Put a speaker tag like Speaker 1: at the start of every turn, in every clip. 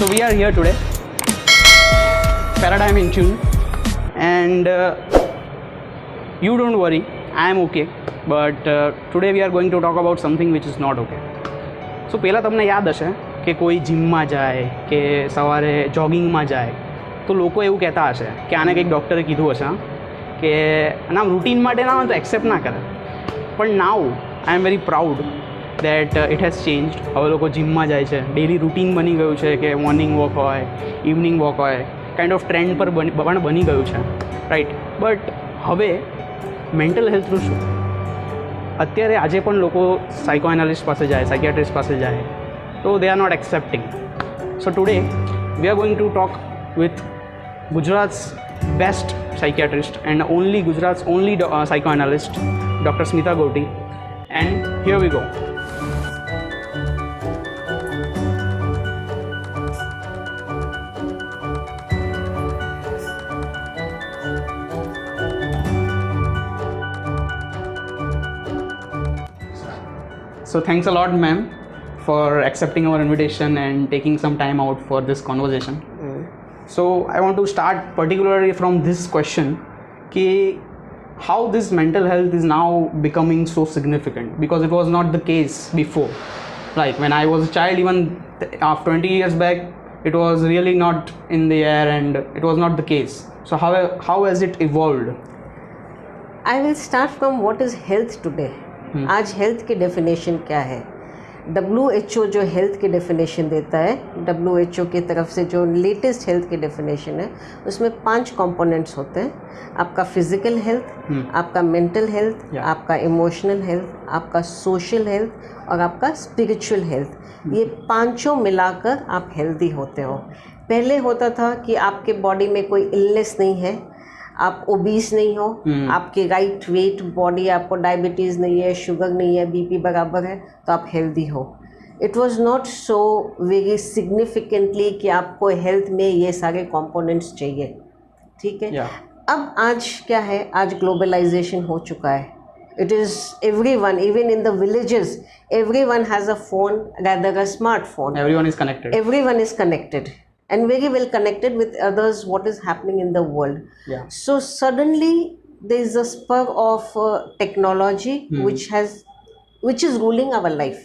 Speaker 1: So we are here today, Paradigm in Tune, and you don't worry, I am okay, but today we are going to talk about something which is not okay. So પહેલાં તમને યાદ હશે કે કોઈ જિમમાં જાય કે સવારે જોગિંગમાં જાય તો લોકો એવું કહેતા હશે કે આને કંઈક ડૉક્ટરે કીધું હશે કે આના રૂટીન માટે ના હોય તો એક્સેપ્ટ ના કરે. પણ now I am very proud that it has changed. હવે લોકો જિમમાં જાય છે, ડેલી રૂટીન બની ગયું છે કે મોર્નિંગ વોક હોય, ઇવનિંગ વોક હોય, કાઇન્ડ ઓફ ટ્રેન્ડ પર પણ બની ગયું છે, રાઈટ. બટ હવે મેન્ટલ હેલ્થનું શું? અત્યારે આજે પણ લોકો સાયકો એનાલિસ્ટ પાસે જાય, સાયકિયાટ્રિસ્ટ પાસે જાય તો they are not accepting. So today we are going to talk with Gujarat's best psychiatrist and only Gujarat's only psychoanalyst, Dr. Smita Gowty. And here we go. So thanks a lot, ma'am, for accepting our invitation and taking some time out for this conversation. So I want to start particularly from this question, ki how this mental health is now becoming so significant, because it was not the case before. Like when I was a child, even after 20 years back, it was really not in the air and it was not the case. So how has it evolved?
Speaker 2: I will start from what is health today. आज health की definition क्या है? WHO जो health की definition देता है, WHO की तरफ से जो लेटेस्ट हेल्थ की डेफिनेशन है, उसमें 5 कंपोनेंट्स होते हैं. आपका फिजिकल हेल्थ, आपका मेंटल हेल्थ, आपका इमोशनल हेल्थ, आपका सोशल हेल्थ और आपका स्पिरिचुअल हेल्थ. ये पांचों मिलाकर आप हेल्दी होते हो. पहले होता था कि आपके बॉडी में कोई इलनेस नहीं है, आप ओबीस नहीं हो, आपके राइट वेट बॉडी, आपको डायबिटीज़ नहीं है, शुगर नहीं है, बीपी बराबर है, तो आप हेल्दी हो. It was not so very significantly कि आपको हेल्थ में ये सारे कंपोनेंट्स चाहिए. ठीक है. अब आज क्या है? आज ग्लोबलाइजेशन हो चुका है. It is everyone, even in the villages, everyone has a phone, rather a smartphone.
Speaker 1: Everyone is connected.
Speaker 2: Everyone is connected. And very well connected with others, what is happening in the world. So suddenly there is a spur of technology which is ruling our life,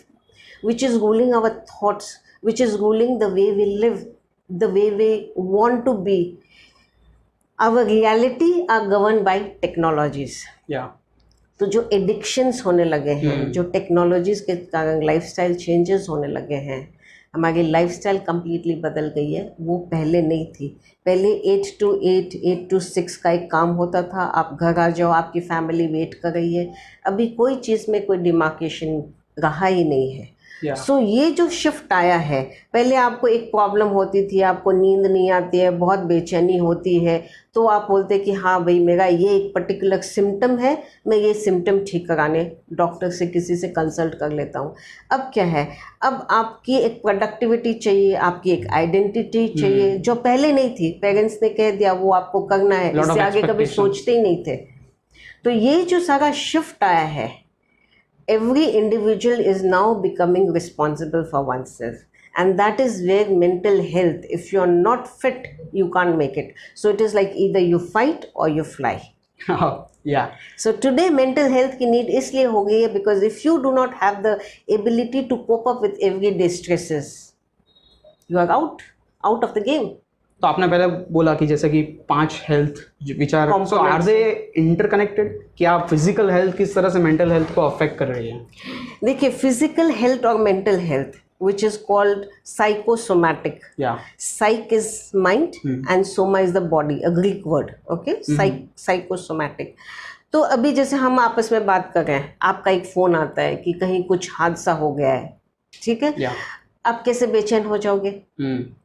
Speaker 2: which is ruling our thoughts, which is ruling the way we live, the way we want to be. Our reality are governed by technologies. तो जो addictions होने लगे हैं, जो technologies के कारण lifestyle changes होने लगे हैं, हमारी लाइफस्टाइल कम्प्लीटली बदल गई है. वो पहले नहीं थी. पहले 8 to 8, 8 to 6 का एक काम होता था. आप घर आ जाओ, आपकी फैमिली वेट कर रही है. अभी कोई चीज़ में कोई डिमार्केशन रहा ही नहीं है. सो ये जो शिफ्ट आया है, पहले आपको एक प्रॉब्लम होती थी, आपको नींद नहीं आती है, बहुत बेचैनी होती है, तो आप बोलते कि हाँ भाई मेरा ये एक पर्टिकुलर सिम्टम है, मैं ये सिम्टम ठीक कराने डॉक्टर से किसी से कंसल्ट कर लेता हूँ. अब क्या है? अब आपकी एक प्रोडक्टिविटी चाहिए, आपकी एक आइडेंटिटी चाहिए, जो पहले नहीं थी. पेरेंट्स ने कह दिया वो आपको करना है, इससे आगे कभी सोचते ही नहीं थे. तो ये जो सारा शिफ्ट आया है, every individual is now becoming responsible for oneself, and that is where mental health, if you are not fit, you can't make it. So it is like either you fight or you fly. So today mental health की need इसलिए हो गई है because if you do not have the ability to cope up with everyday stresses, you are out of the game.
Speaker 1: तो आपने पहले बोला कि जैसे कि 5 हेल्थ विचार, सो आर दे इंटरकनेक्टेड? कि आप फिजिकल हेल्थ किस तरह से मेंटल हेल्थ को अफेक्ट कर रही है?
Speaker 2: देखिए, फिजिकल हेल्थ और mental health which is called psychosomatic. Psych is mind and soma is the body, a Greek word. Okay, psychosomatic. तो अभी जैसे हम आपस में बात कर रहे हैं, आपका एक फ़ोन आता है कि कहीं कुछ हादसा हो गया है. ठीक है. आप कैसे बेचैन हो जाओगे?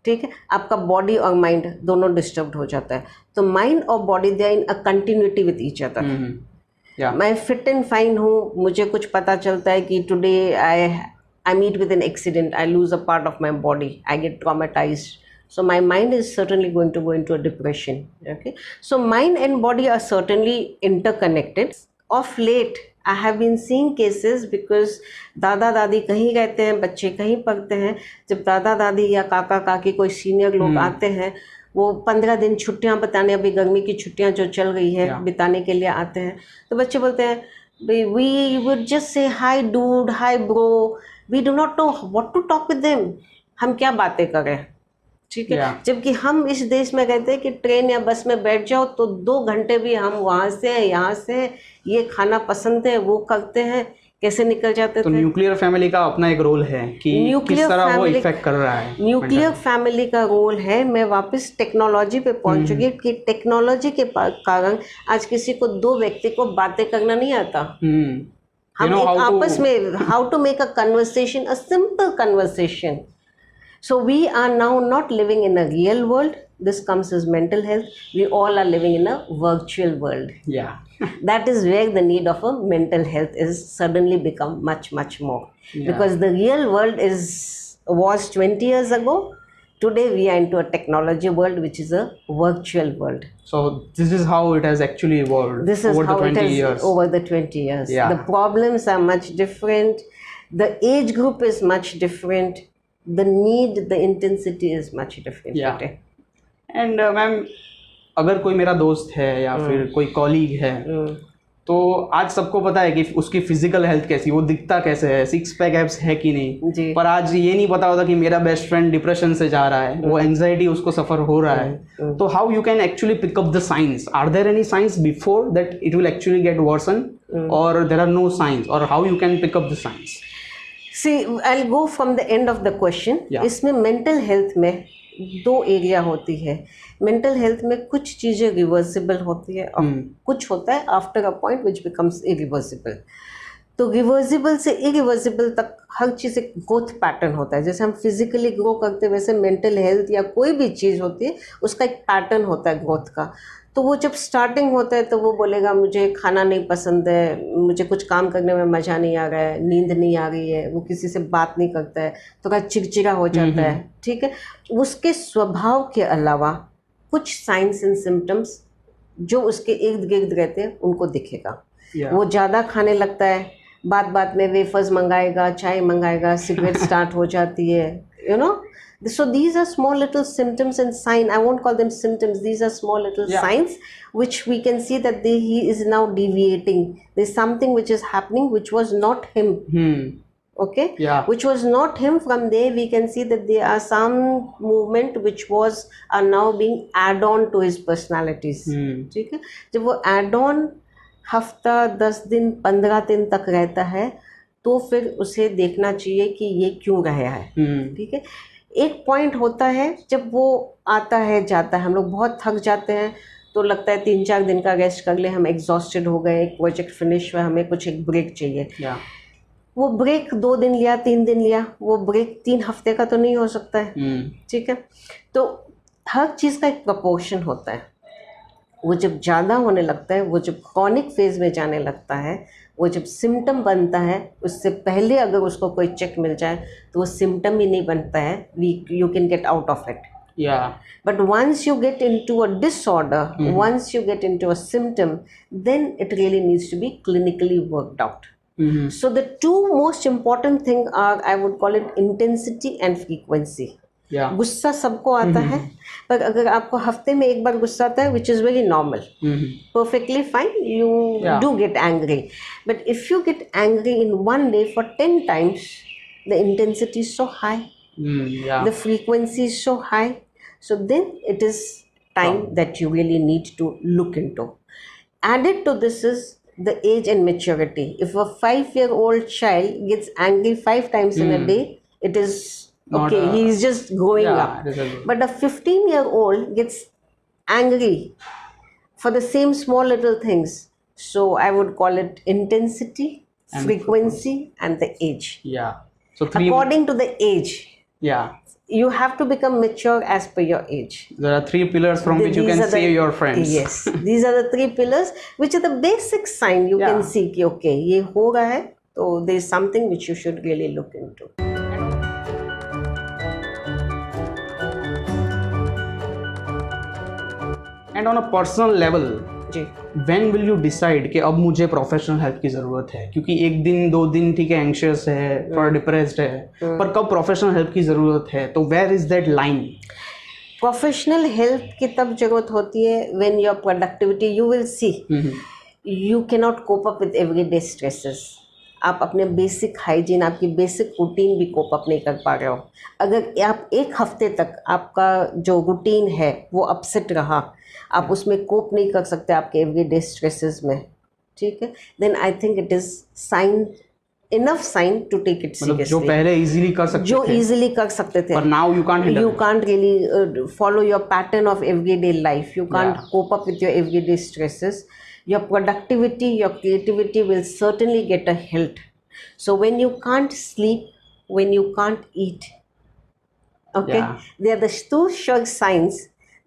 Speaker 2: ठीक है. आपका बॉडी और माइंड दोनों डिस्टर्ब हो जाता है. तो माइंड और body they are in a continuity with each other. मैं फिट एंड फाइन हूँ, मुझे कुछ पता चलता है कि today I meet with an accident, I lose a part of my body, I get traumatized. So my mind is certainly going to go into a depression. Okay, so mind and body are certainly interconnected. Of late I have been seeing cases because दादा दादी कहीं रहते हैं, बच्चे कहीं पढ़ते हैं। जब दादा दादी या काका काकी कोई सीनियर लोग आते हैं, वो 15 दिन छुट्टियां बताने, अभी गर्मी की छुट्टियां जो चल रही है बिताने के लिए आते हैं, तो बच्चे बोलते हैं we would just say hi dude, hi bro, we do not know what to talk with them, हम क्या बातें करें, ठीक है। जबकि हम इस देश में कहते हैं कि ट्रेन या बस में बैठ जाओ तो 2 घंटे भी हम वहाँ से हैं, यहाँ से हैं, ये खाना पसंद है, वो करते हैं, कैसे निकल जाते
Speaker 1: तो
Speaker 2: थे।
Speaker 1: न्यूक्लियर फैमिली का अपना एक रोल है कि किस तरह वो इफेक्ट कर रहा है।
Speaker 2: न्यूक्लियर फैमिली का रोल है। मैं वापस टेक्नोलॉजी पे पहुंचूंगी कि टेक्नोलॉजी के कारण आज किसी को 2 व्यक्ति को बातें करना नहीं आता। हम एक आपस में how to make a conversation, a simple conversation. So we are now not living in a real world. This comes as mental health. We all are living in a virtual world.
Speaker 1: Yeah.
Speaker 2: That is where the need of a mental health is suddenly become much more.
Speaker 1: Yeah.
Speaker 2: Because the real world was 20 years ago. Today we are into a technology world, which is a virtual world.
Speaker 1: So this is how it has actually evolved.
Speaker 2: This is
Speaker 1: over
Speaker 2: how
Speaker 1: the 20
Speaker 2: it has
Speaker 1: years.
Speaker 2: over the 20 years.
Speaker 1: Yeah.
Speaker 2: The problems are much different. The age group is much different. The need, the intensity is much different today.
Speaker 1: And ma'am, अगर कोई मेरा दोस्त है या फिर कोई colleague है, तो आज सबको पता है कि उसकी फिजिकल हेल्थ कैसी, वो दिखता कैसे है, 6 पैक एब्स है कि नहीं, पर आज ये नहीं पता होता कि मेरा बेस्ट फ्रेंड डिप्रेशन से जा रहा है, वो एंजाइटी उसको सफर हो रहा है। तो how you can actually pick up the science? Are there any science before that it will actually get worsen, और देयर आर नो साइंस, और how you can pick up the science?
Speaker 2: See, I'll go from the end of the question. इसमें mental health में 2 area होती है। Mental health में कुछ चीज़ें reversible होती है और कुछ होता है after a point which becomes irreversible. तो रिवर्सिबल से इरिवर्सिबल तक हर चीज़ एक ग्रोथ पैटर्न होता है। जैसे हम फिजिकली ग्रो करते हैं, वैसे मेंटल हेल्थ या कोई भी चीज़ होती है उसका एक पैटर्न होता है ग्रोथ का। तो वो जब स्टार्टिंग होता है तो वो बोलेगा मुझे खाना नहीं पसंद है, मुझे कुछ काम करने में मज़ा नहीं आ रहा है, नींद नहीं आ रही है, वो किसी से बात नहीं करता है, थोड़ा चिड़चिड़ा हो जाता है, ठीक है। उसके स्वभाव के अलावा कुछ साइंस एंड सिम्टम्स जो उसके इर्द गिर्द रहते हैं उनको दिखेगा। वो ज़्यादा खाने लगता है, बात बात में वेफर्स मंगाएगा, चाय मंगाएगा, सिगरेट स्टार्ट हो जाती है, you know. So these are small little symptoms and sign. I won't call them symptoms. These are small little signs which we can see that he is now deviating. There's something which is happening which was not him. Okay?
Speaker 1: Yeah.
Speaker 2: Which was not him. From there we can see that there are some movement which are now being add on to his personalities. ठीक है? जब वो add on हफ्ता 10 दिन 15 दिन तक रहता है तो फिर उसे देखना चाहिए कि ये क्यों रहा है। ठीक है। एक पॉइंट होता है जब वो आता है जाता है, हम लोग बहुत थक जाते हैं तो लगता है 3-4 दिन का रेस्ट कर ले, हम एग्जॉस्टेड हो गए, एक प्रोजेक्ट फिनिश हुआ, हमें कुछ एक ब्रेक चाहिए। वो ब्रेक 2 दिन लिया, 3 दिन लिया, वो ब्रेक 3 हफ्ते का तो नहीं हो सकता है। ठीक है। तो हर चीज़ का एक प्रपोर्शन होता है। वो जब ज़्यादा होने लगता है, वो जब क्रॉनिक फेज में जाने लगता है, वो जब सिम्टम बनता है, उससे पहले अगर उसको कोई चेक मिल जाए तो वो सिम्टम ही नहीं बनता है, you can get out of it. But once you get into a disorder, once you get into a symptom, then it really needs to be clinically worked out. So the 2 most important thing are, I would call it intensity and frequency. गुस्सा सबको आता है, पर अगर आपको हफ्ते में एक बार गुस्सा आता है, which is very normal, perfectly fine, you do get angry. But if you get angry in one day for 10 times, the intensity is so high, the frequency is so high, so then it is time that you really need to look into. Added to this is the age and maturity. If a 5-year-old child gets angry 5 times in a day, it is okay, he is just growing up. But a 15-year-old gets angry for the same small little things. So I would call it intensity, frequency, and the age.
Speaker 1: So
Speaker 2: according to the age. You have to become mature as per your age.
Speaker 1: There are 3 pillars from which you can save your friends.
Speaker 2: Yes, these are the 3 pillars which are the basic sign you can see कि okay, ये हो रहा है, तो there is something which you should really look into.
Speaker 1: And on a personal level,
Speaker 2: जी।
Speaker 1: When will you decide कि अब मुझे प्रोफेशनल हेल्प की ज़रूरत है? क्योंकि एक दिन 2 दिन ठीक है एंशियस है, थोड़ा डिप्रेस्ड है, पर कब प्रोफेशनल हेल्प की ज़रूरत है? तो where is that line?
Speaker 2: Professional help की तब जरूरत होती है when your productivity, you will see you can not cope up with everyday stresses. आप अपने बेसिक हाइजीन, आपकी बेसिक रूटीन भी कोप अप नहीं कर पा रहे हो। अगर आप एक हफ्ते तक आपका जो रूटीन है वो अपसेट रहा, आप उसमें कोप नहीं कर सकते आपके एवरीडे स्ट्रेसेस में, ठीक है, then I think it is sign, enough sign to take it
Speaker 1: मतलब जो
Speaker 2: सीरियसली।
Speaker 1: पहले इजीली कर सकते
Speaker 2: जो
Speaker 1: थे,
Speaker 2: इजीली कर सकते थे,
Speaker 1: पर now you
Speaker 2: can't really follow your pattern of everyday life. You can't
Speaker 1: Yeah.
Speaker 2: cope up with your everyday stresses. Your productivity, your creativity will certainly get a hilt. So when you can't sleep, when you can't eat, okay,
Speaker 1: Yeah.
Speaker 2: they are the two sure signs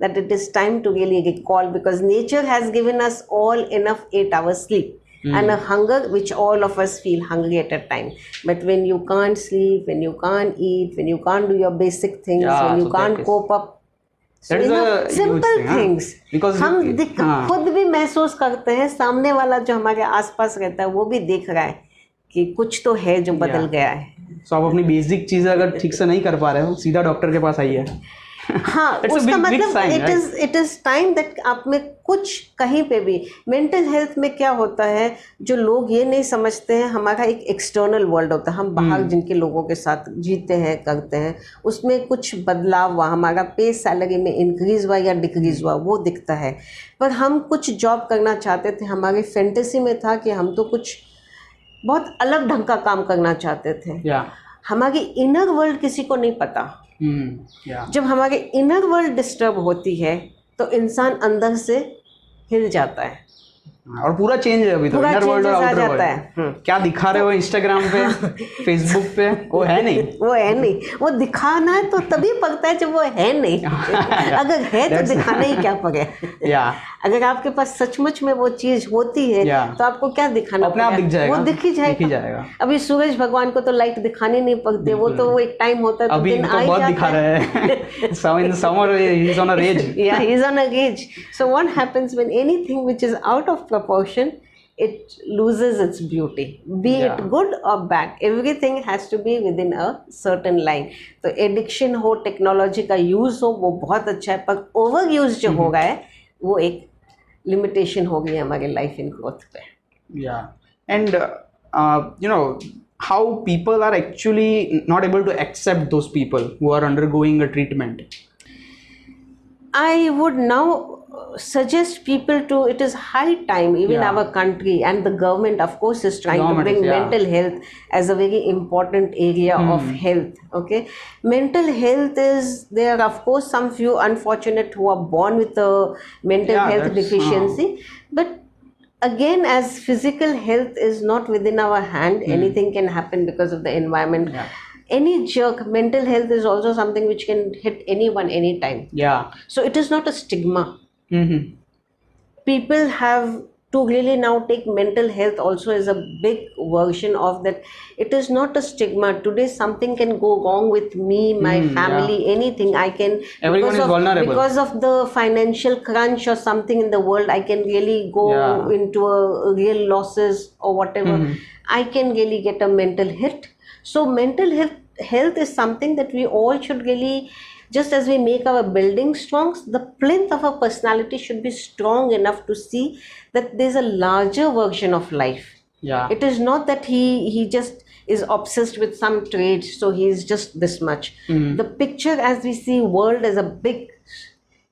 Speaker 2: that it is time to really recall, because nature has given us all enough 8 hours sleep. And a hunger which all of us feel hungry at a time. But when you can't sleep, when you can't eat, when you can't do your basic things,
Speaker 1: Yeah,
Speaker 2: when you
Speaker 1: so
Speaker 2: can't
Speaker 1: that is-
Speaker 2: cope up, so
Speaker 1: that is
Speaker 2: you know,
Speaker 1: a huge
Speaker 2: simple
Speaker 1: thing, huh?
Speaker 2: things.
Speaker 1: Because
Speaker 2: हम
Speaker 1: you- हाँ.
Speaker 2: खुद भी महसूस करते हैं, सामने वाला जो हमारे आसपास रहता है वो भी देख रहा है कि कुछ तो है जो बदल
Speaker 1: Yeah.
Speaker 2: गया है।
Speaker 1: सो आप अपनी बेसिक चीज़ें अगर ठीक से नहीं कर पा रहे हो, सीधा डॉक्टर के पास आइए।
Speaker 2: हाँ,
Speaker 1: It's a
Speaker 2: उसका
Speaker 1: big
Speaker 2: मतलब
Speaker 1: sign,
Speaker 2: it is time that आप में कुछ कहीं पे भी मेंटल हेल्थ में क्या होता है, जो लोग ये नहीं समझते हैं, हमारा एक एक्सटर्नल वर्ल्ड होता है, हम बाहर जिनके लोगों के साथ जीते हैं, करते हैं, उसमें कुछ बदलाव हुआ, हमारा पे सैलरी में इंक्रीज हुआ या डिक्रीज हुआ, वो दिखता है। पर हम कुछ जॉब करना चाहते थे, हमारी फैंटेसी में था कि हम तो कुछ बहुत अलग ढंग का काम करना चाहते थे।
Speaker 1: या
Speaker 2: हमारी इनर वर्ल्ड किसी को नहीं पता।
Speaker 1: या
Speaker 2: जब हमारी इनर वर्ल्ड डिस्टर्ब होती है तो इंसान अंदर से हिल जाता है,
Speaker 1: और पूरा चेंज है अभी तो,
Speaker 2: पूरा
Speaker 1: इनर वर्ल्ड और
Speaker 2: changes आ
Speaker 1: आउटर
Speaker 2: जाता
Speaker 1: वर्ल्ड।
Speaker 2: है।
Speaker 1: क्या दिखा रहे हो इंस्टाग्राम पे, फेसबुक पे, वो है नहीं।
Speaker 2: वो है नहीं, वो दिखाना है तो तभी पकता है जब वो है नहीं। अगर है तो दिखाना ही क्या पड़े।
Speaker 1: या
Speaker 2: अगर आपके पास सचमुच में वो चीज होती है
Speaker 1: Yeah.
Speaker 2: तो आपको क्या दिखाना
Speaker 1: अपने आप
Speaker 2: पड़ेगा?
Speaker 1: दिख जाएगा,
Speaker 2: वो दिख ही
Speaker 1: जाएगा।
Speaker 2: जाएगा। अभी सूरज भगवान को तो लाइट दिखानी नहीं पड़ती, वो तो वो एक टाइम होता है तो
Speaker 1: अभी
Speaker 2: दिन
Speaker 1: तो
Speaker 2: आ ही
Speaker 1: बहुत
Speaker 2: जाता
Speaker 1: दिखा
Speaker 2: है।
Speaker 1: रहे हैं। In summer he is on a rage.
Speaker 2: Yeah, he's on a gauge. So what happens when anything which is out of proportion, it loses its beauty, be it
Speaker 1: Yeah.
Speaker 2: good or bad. Everything has to be within a certain line. तो addiction हो, technology का use हो, वो बहुत अच्छा है, पर over use जो हो गया है वो एक लिमिटेशन हो गई है हमारे लाइफ इन ग्रोथ पे।
Speaker 1: Yeah, and you know how people are actually not able to accept those people who are undergoing a treatment.
Speaker 2: I would now suggest people to, it is high time, even
Speaker 1: Yeah.
Speaker 2: our country and the government of course is trying to
Speaker 1: Government
Speaker 2: bring
Speaker 1: is, yeah.
Speaker 2: mental health as a very important area of health. Okay, mental health is, there are of course some few unfortunate who are born with a mental
Speaker 1: Yeah,
Speaker 2: health
Speaker 1: that's,
Speaker 2: deficiency, but again, as physical health is not within our hand, anything can happen because of the environment.
Speaker 1: Yeah.
Speaker 2: Any jerk, mental health is also something which can hit anyone anytime.
Speaker 1: Yeah.
Speaker 2: So it is not a stigma.
Speaker 1: Mm-hmm.
Speaker 2: People have to really now take mental health also as a big version of that. It is not a stigma. Today something can go wrong with me, my family, anything. I can,
Speaker 1: Everyone is vulnerable.
Speaker 2: because of the financial crunch or something in the world, I can really go
Speaker 1: Yeah.
Speaker 2: into a real losses or whatever. I can really get a mental hit. So mental health is something that we all should really, just as we make our building strong, the plinth of our personality should be strong enough to see that there's a larger version of life.
Speaker 1: Yeah.
Speaker 2: It is not that he just is obsessed with some trait, so he is just this much. The picture as we see world as a big,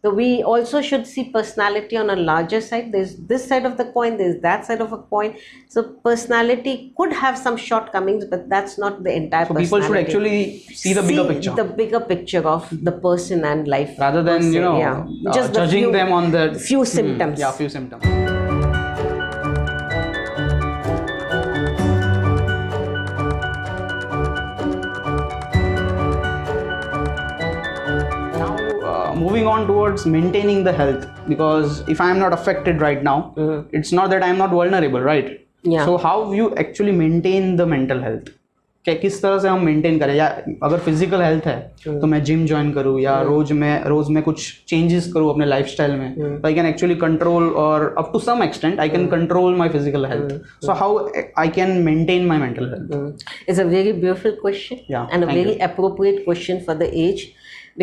Speaker 2: so we also should see personality on a larger side. There's this side of the coin, there's that side of a coin. So personality could have some shortcomings, but that's not the entire
Speaker 1: So
Speaker 2: personality.
Speaker 1: people should actually see the bigger picture
Speaker 2: The bigger picture of the person and life,
Speaker 1: rather
Speaker 2: per
Speaker 1: than
Speaker 2: se,
Speaker 1: you know
Speaker 2: yeah. Just the
Speaker 1: judging
Speaker 2: few-
Speaker 1: them on the
Speaker 2: few symptoms.
Speaker 1: Yeah, few symptoms. Moving on towards maintaining the health, because if I am not affected right now, it's not that I am not vulnerable, right?
Speaker 2: Yeah.
Speaker 1: So how you actually maintain the mental health? कि किस तरह से हम maintain करें, या अगर physical health है तो मैं जिम ज्वाइन करूँ, या रोज में कुछ चेंजेस करूँ अपने लाइफस्टाइल में, तो आई कैन एक्चुअली कंट्रोल, और up to some extent I can control my physical health. So how I can maintain my mental health?
Speaker 2: It's a very beautiful question, and a very appropriate question for the age,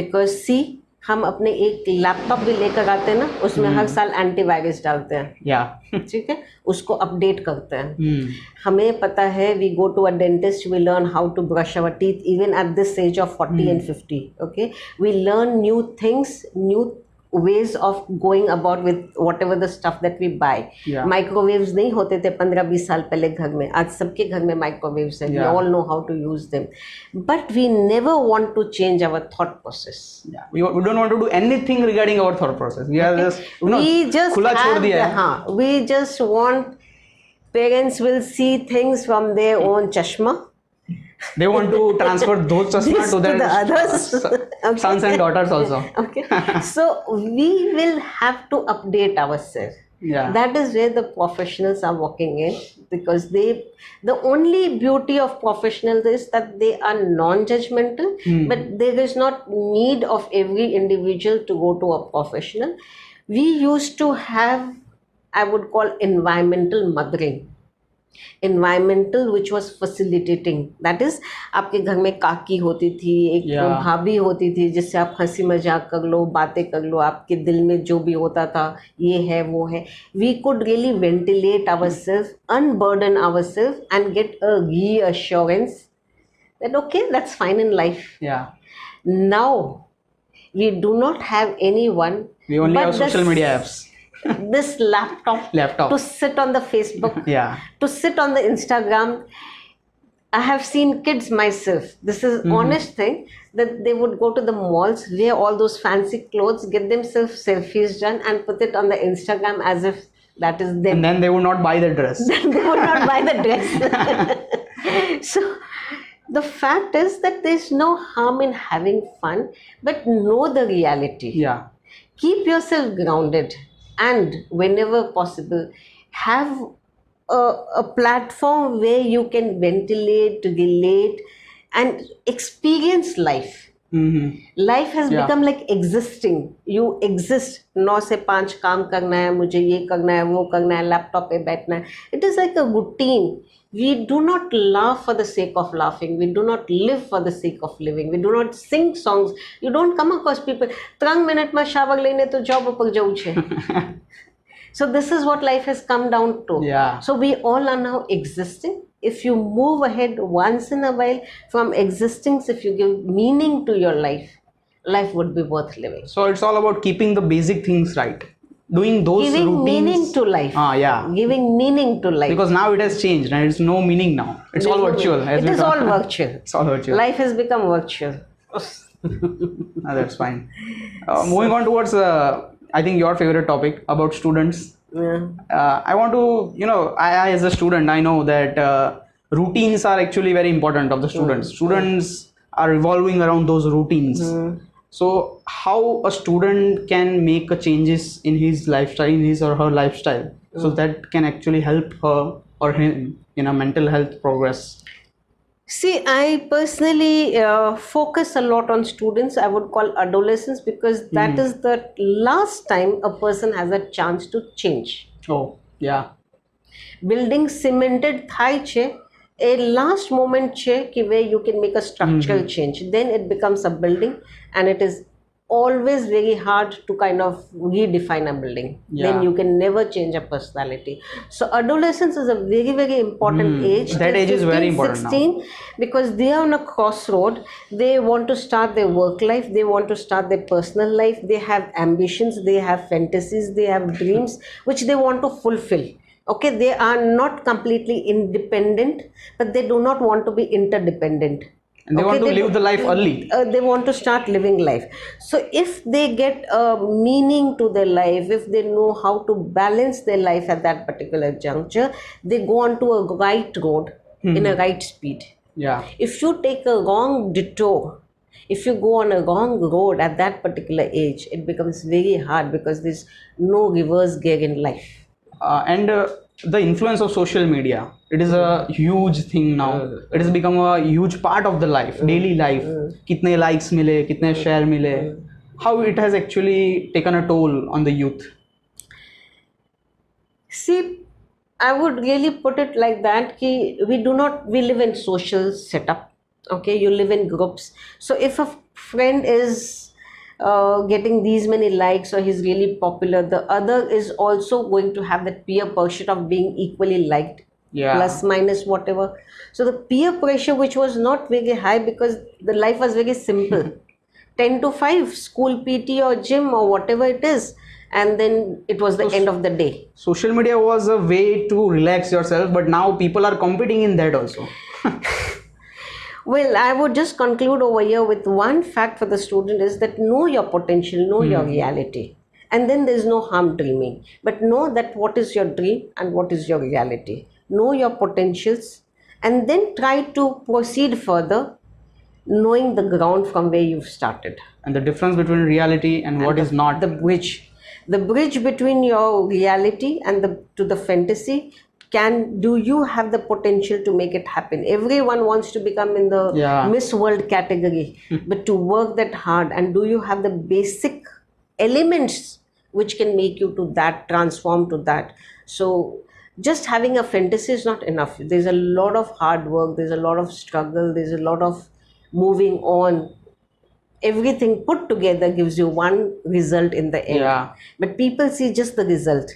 Speaker 2: because see, हम अपने एक laptop भी लेकर आते हैं ना, उसमें हर साल एंटीवायरस डालते हैं. ठीक है, उसको अपडेट करते हैं. हमें पता है, we go to a dentist, we learn how to brush our teeth even at this age of 40 and 50. Okay, we learn new things, new ways of going about with whatever the stuff that we buy. Microwaves नहीं होते थे 15-20 साल पहले घर में, आज सबके घर में माइक्रोवेव्स है. We all know how to use them, but we never want to change our thought process.
Speaker 1: We don't want to do anything regarding our thought process. We are just खुला छोड़ दिया है.
Speaker 2: हाँ, we just want parents will see things from their own chashma.
Speaker 1: They want to transfer those chashma to their
Speaker 2: others.
Speaker 1: Sons and daughters also.
Speaker 2: Okay. So we will have to update ourselves. That is where the professionals are working in, because the only beauty of professionals is that they are non-judgmental, but there is not need of every individual to go to a professional. We used to have, I would call, environmental mothering. Environmental which was facilitating, that is, आपके घर में काकी होती थी, एक भाभी होती थी, जिससे आप हंसी मजाक कर लो, बातें कर लो, आपके दिल में जो भी होता था, ये है वो है. We could really ventilate ourselves, unburden ourselves, and get a reassurance that okay, that's fine in life. Now we do not have anyone.
Speaker 1: We only have social media apps.
Speaker 2: This laptop to sit on the Facebook, to sit on the Instagram. I have seen kids myself. This is honest thing, that they would go to the malls, wear all those fancy clothes, get themselves selfies done, and put it on the Instagram as if that is them.
Speaker 1: And then they would not buy the dress.
Speaker 2: Then they would not buy the dress. So the fact is that there's no harm in having fun, but know the reality. Keep yourself grounded. And whenever possible, have a platform where you can ventilate, relate, and experience life. Life has become like existing. You exist. 9 से 5 काम करना है, मुझे ये करना है, वो करना है, लैपटॉप पे बैठना है. It is like a routine. We do not laugh for the sake of laughing. We do not live for the sake of living. We do not sing songs. You don't come across people, 3 minute માં shower લઈને તો job ઉપર જવું છે. So this is what life has come down to. So we all are now existing. If you move ahead once in a while from existing, if you give meaning to your life, life would be worth living.
Speaker 1: So it's all about keeping the basic things right. Doing those
Speaker 2: giving
Speaker 1: routines.
Speaker 2: Meaning to life. Giving meaning to life.
Speaker 1: Because now it has changed and it's no meaning now. It's all virtual.
Speaker 2: It is all virtual.
Speaker 1: It's all virtual.
Speaker 2: Life has become virtual.
Speaker 1: That's fine. Moving on towards, I think your favorite topic about students. I want to, I as a student, I know that routines are actually very important of the students. Students are revolving around those routines. So how a student can make a changes in his lifestyle, in his or her lifestyle, so that can actually help her or him in a mental health progress?
Speaker 2: See, I personally focus a lot on students. I would call adolescents, because that is the last time a person has a chance to change. Building cemented thigh che, a last moment che ki where you can make a structural change. Then it becomes a building, and it is always very hard to kind of redefine a building. Then you can never change a personality. So adolescence is a very, very important age.
Speaker 1: That age is very important
Speaker 2: 16,
Speaker 1: now.
Speaker 2: Because they are on a crossroad. They want to start their work life. They want to start their personal life. They have ambitions. They have fantasies. They have dreams which they want to fulfill. Okay, they are not completely independent, but they do not want to be interdependent.
Speaker 1: And they want to live the life early.
Speaker 2: They want to start living life. So if they get a meaning to their life, if they know how to balance their life at that particular juncture, they go on to a right road in a right speed. If you take a wrong detour, if you go on a wrong road at that particular age, it becomes very hard, because there's no reverse gear in life.
Speaker 1: And the influence of social media, it is a huge thing now. It has become a huge part of the life, daily life. Kitne likes mile, kitne share mile, how it has actually taken a toll on the youth.
Speaker 2: See, I would really put it like that ki we live in social setup. Okay, you live in groups. So if a friend is getting these many likes or he's really popular, the other is also going to have that peer pressure of being equally liked.
Speaker 1: Yeah.
Speaker 2: Plus minus whatever. So the peer pressure, which was not very high because the life was very simple. 10 to 5 school, PT or gym or whatever it is, and then it was the end of the day.
Speaker 1: Social media was a way to relax yourself, but now people are competing in that also.
Speaker 2: Well, I would just conclude over here with one fact for the student is that know your potential, know your reality. And then there's no harm dreaming. But know that what is your dream and what is your reality. Know your potentials and then try to proceed further, knowing the ground from where you've started.
Speaker 1: And the difference between reality and what is not.
Speaker 2: The bridge between your reality and to the fantasy. Do you have the potential to make it happen? Everyone wants to become in the Miss World category, but to work that hard, and do you have the basic elements which can make you to that, transform to that? So just having a fantasy is not enough. There's a lot of hard work, there's a lot of struggle, there's a lot of moving on. Everything put together gives you one result in the end.
Speaker 1: Yeah.
Speaker 2: But people see just the result.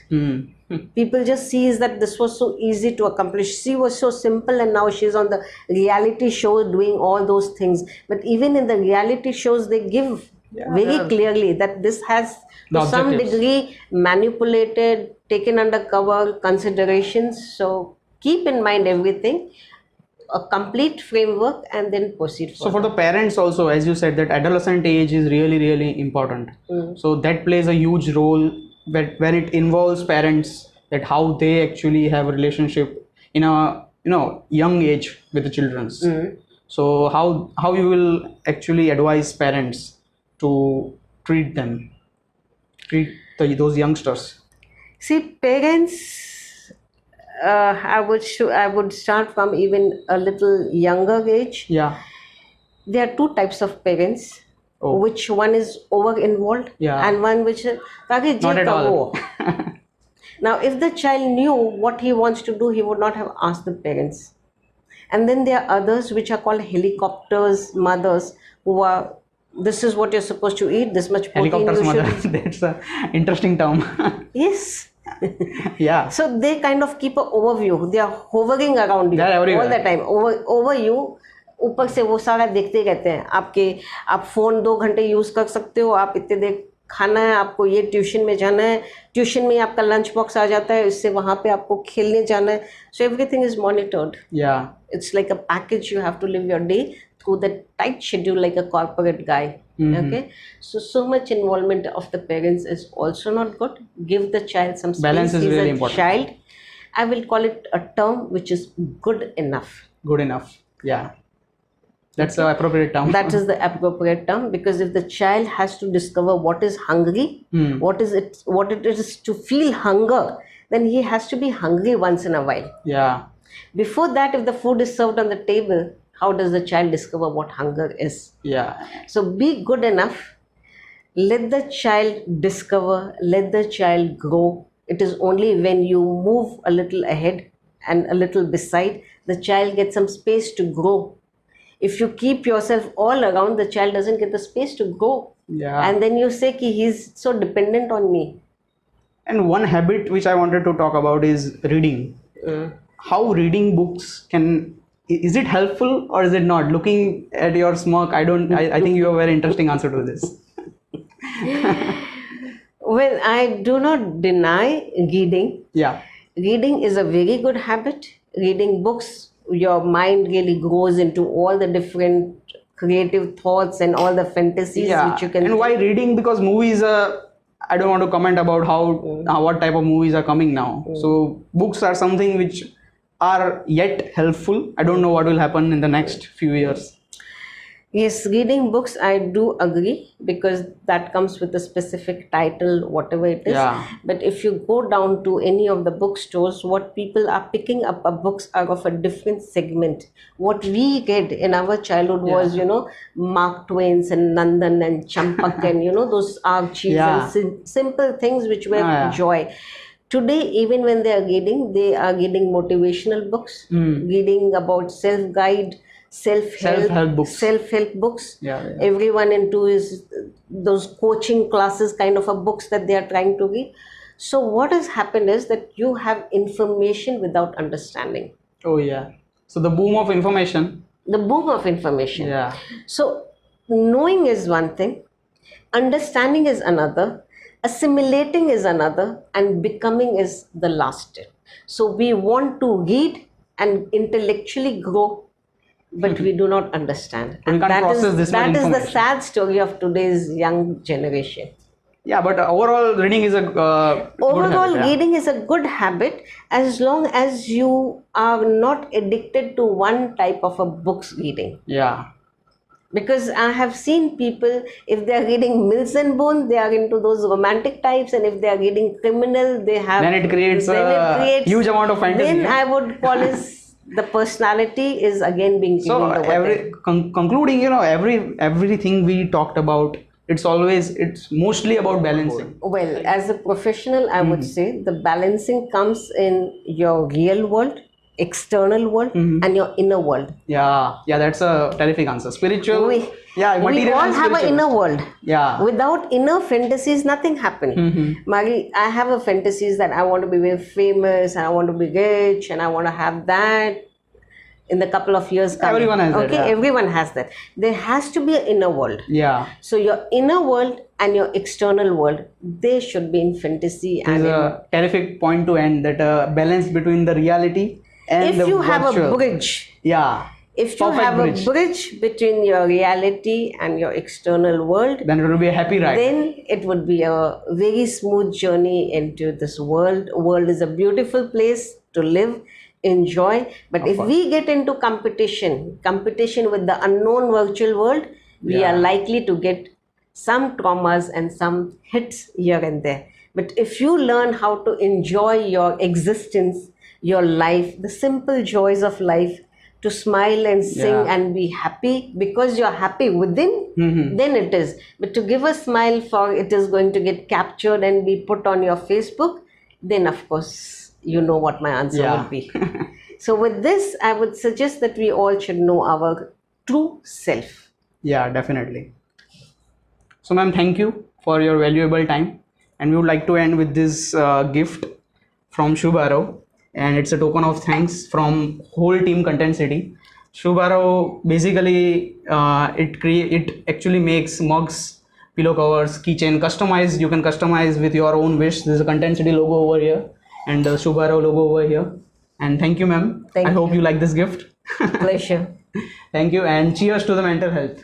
Speaker 2: People just see is that this was so easy to accomplish. She was so simple, and now she's on the reality show doing all those things. But even in the reality shows, they give very clearly that this has to some degree manipulated, taken undercover considerations. So keep in mind everything, a complete framework, and then proceed further.
Speaker 1: So for the parents also, as you said, that adolescent age is really, really important. So that plays a huge role when it involves parents, that how they actually have a relationship in a young age with the children. So how you will actually advise parents to treat those youngsters?
Speaker 2: See, parents, I would start from even a little younger age.
Speaker 1: Yeah.
Speaker 2: There are two types of parents. Which one is over involved, and one which is
Speaker 1: not at all.
Speaker 2: Now, if the child knew what he wants to do, he would not have asked the parents. And then there are others which are called helicopters mothers, who are, this is what you're supposed to eat, this much protein.
Speaker 1: Helicopters mother. That's an interesting term.
Speaker 2: Yes.
Speaker 1: Yeah.
Speaker 2: So they kind of keep an overview. They are hovering around you all the time, over you. ऊपर से वो सारा देखते रहते हैं आप phone 2 घंटे use कर सकते हो, आप इतने देर खाना है, आपको ये ट्यूशन में जाना है, ट्यूशन में आपका लंच बॉक्स आ जाता है, इससे वहाँ पे आपको खेलने जाना है. So everything is monitored.
Speaker 1: Yeah.
Speaker 2: It's like a package. You have to live your day through the tight schedule like a corporate guy. Okay. So much involvement of the parents is also not good. Give the child some space.
Speaker 1: Balance is really important.
Speaker 2: Child, I will call it a term which is good enough.
Speaker 1: Good enough. Yeah. That's the appropriate term.
Speaker 2: That is the appropriate term, because if the child has to discover what is hungry, what it is to feel hunger, then he has to be hungry once in a while.
Speaker 1: Yeah.
Speaker 2: Before that, if the food is served on the table, how does the child discover what hunger is?
Speaker 1: Yeah.
Speaker 2: So be good enough. Let the child discover, let the child grow. It is only when you move a little ahead and a little beside, the child gets some space to grow. If you keep yourself all around, the child doesn't get the space to grow.
Speaker 1: Yeah.
Speaker 2: And then you say ki he's so dependent on me.
Speaker 1: And one habit which I wanted to talk about is reading. How reading books is it helpful or is it not? Looking at your smirk, I think you have a very interesting answer to this.
Speaker 2: Well, I do not deny reading.
Speaker 1: Yeah.
Speaker 2: Reading is a very good habit. Reading books, your mind really grows into all the different creative thoughts and all the fantasies which you can.
Speaker 1: And why reading? Because movies I don't want to comment about what type of movies are coming now. So books are something which are yet helpful. I don't know what will happen in the next few years.
Speaker 2: Yes, reading books, I do agree, because that comes with a specific title, whatever it is.
Speaker 1: Yeah.
Speaker 2: But if you go down to any of the bookstores, what people are picking up are books are of a different segment. What we read in our childhood was, Mark Twain's and Nandan and Champak and, those Archies
Speaker 1: Yeah.
Speaker 2: and simple things which were
Speaker 1: Yeah.
Speaker 2: joy. Today, even when they are reading motivational books, reading about self-guide,
Speaker 1: Self-help books.
Speaker 2: self-help books.
Speaker 1: Yeah.
Speaker 2: Everyone into is those coaching classes kind of a books that they are trying to read. So what has happened is that you have information without understanding.
Speaker 1: Oh yeah. So the boom of information.
Speaker 2: The boom of information.
Speaker 1: Yeah.
Speaker 2: So knowing is one thing, understanding is another, assimilating is another, and becoming is the last step. So we want to read and intellectually grow, but we do not understand.
Speaker 1: We
Speaker 2: And
Speaker 1: can't process this much
Speaker 2: that is the
Speaker 1: information.
Speaker 2: sad story of today's young generation.
Speaker 1: Yeah, but overall reading is a
Speaker 2: Overall,
Speaker 1: good habit, yeah.
Speaker 2: reading is a good habit as long as you are not addicted to one type of a book's reading.
Speaker 1: Yeah.
Speaker 2: Because I have seen people, if they are reading Mills and Bones, they are into those romantic types, and if they are reading criminal, they have.
Speaker 1: Then it creates a huge amount of fantasy.
Speaker 2: Then
Speaker 1: yeah.
Speaker 2: I would call is the personality is again being given
Speaker 1: So
Speaker 2: over there.
Speaker 1: concluding, everything we talked about, it's mostly about balancing.
Speaker 2: Well, as a professional, I would say the balancing comes in your real world, external world, and your inner world.
Speaker 1: Yeah, that's a terrific answer. Spiritual.
Speaker 2: We
Speaker 1: material
Speaker 2: all
Speaker 1: and
Speaker 2: have an
Speaker 1: spiritual.
Speaker 2: inner world.
Speaker 1: Yeah.
Speaker 2: Without inner fantasies, nothing happens. Mari, I have a fantasies that I want to be very famous, and I want to be rich, and I want to have that in the couple of years coming.
Speaker 1: Everyone has that,
Speaker 2: Okay,
Speaker 1: yeah.
Speaker 2: everyone has that. There has to be an inner world.
Speaker 1: Yeah.
Speaker 2: So your inner world and your external world, they should be in fantasy.
Speaker 1: There's a terrific point to end, that balance between the reality and the
Speaker 2: if you have
Speaker 1: virtual.
Speaker 2: a bridge,
Speaker 1: Yeah.
Speaker 2: if you
Speaker 1: Perfect
Speaker 2: have
Speaker 1: bridge.
Speaker 2: a bridge between your reality and your external world,
Speaker 1: Then it will be a happy ride.
Speaker 2: then it would be a very smooth journey into this world. World is a beautiful place to live, enjoy. But if we get into competition with the unknown virtual world, we are likely to get some traumas and some hits here and there. But if you learn how to enjoy your existence, your life, the simple joys of life, to smile and sing and be happy because you're happy within, then it is. But to give a smile for it is going to get captured and be put on your Facebook, then of course you know what my answer would be. So with this, I would suggest that we all should know our true self.
Speaker 1: Yeah, definitely. So ma'am, thank you for your valuable time, and we would like to end with this gift from Shubharo, and it's a token of thanks from whole team Content City. Shubharo basically it actually makes mugs, pillow covers, keychain, customized. You can customize with your own wish. There's a Content City logo over here and the Shubharo logo over here. And thank you, ma'am. I hope you like this gift.
Speaker 2: Pleasure.
Speaker 1: Thank you, and cheers to the mental health.